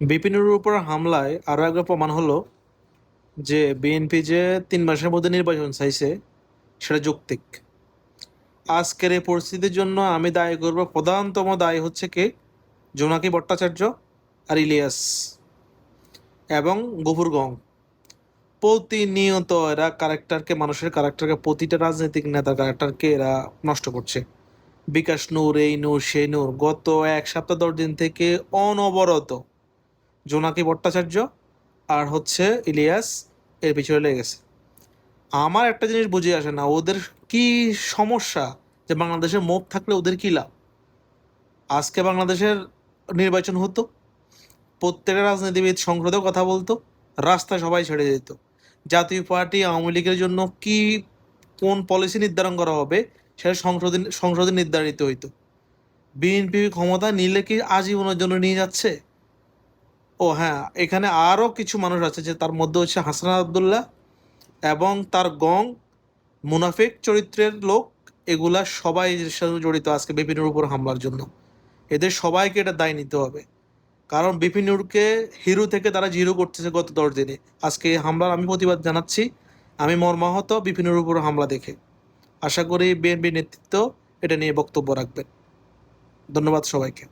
বিপিনুরের উপর হামলায় আরও একবার প্রমাণ হলো যে বিএনপি যে 3 মাসের মধ্যে নির্বাচন চাইছে সেটা যৌক্তিক। আজকের এই পরিস্থিতির জন্য আমি দায়ী করব, প্রধানতম দায়ী হচ্ছে কে? জোনাকি ভট্টাচার্য আর ইলিয়াস এবং গফুর গং। প্রতিনিয়ত এরা মানুষের ক্যারেক্টারকে, প্রতিটা রাজনৈতিক নেতার ক্যারেক্টারকে এরা নষ্ট করছে। বিকাশ নূর, এই নূর, সেই নূর, গত 1 সপ্তাহ 10 দিন থেকে অনবরত জোনাকি ভট্টাচার্য আর হচ্ছে ইলিয়াস এর পিছনে লেগে গেছে। আমার একটা জিনিস বুঝে আসে না, ওদের কি সমস্যা যে বাংলাদেশের মুভ থাকলে ওদের কি লাভ? আজকে বাংলাদেশের নির্বাচন হতো, প্রত্যেকটা রাজনীতিবিদ সংসদেও কথা বলতো, রাস্তায় সবাই ছেড়ে যেত। জাতীয় পার্টি আওয়ামী লীগের জন্য কি কোন পলিসি নির্ধারণ করা হবে সেটা সংসদে নির্ধারিত হইতো। বিএনপি ক্ষমতা নিলে কি আজীবনের জন্য নিয়ে যাচ্ছে? ও হ্যাঁ, এখানে আরও কিছু মানুষ আছে, যে তার মধ্যে হচ্ছে হাসান আবদুল্লাহ এবং তার গং, মুনাফিক চরিত্রের লোক। এগুলা সবাই এর সাথে জড়িত আজকে বিপিনুর উপর হামলার জন্য। এদের সবাইকে এটা দায় নিতে হবে, কারণ বিপিনুরকে হিরো থেকে তারা জিরো করতেছে গত 10 দিনে। আজকে এই হামলার আমি প্রতিবাদ জানাচ্ছি। আমি মর্মাহত বিপিনুর উপর হামলা দেখে। আশা করি বিএনপি নেতৃত্ব এটা নিয়ে বক্তব্য রাখবেন। ধন্যবাদ সবাইকে।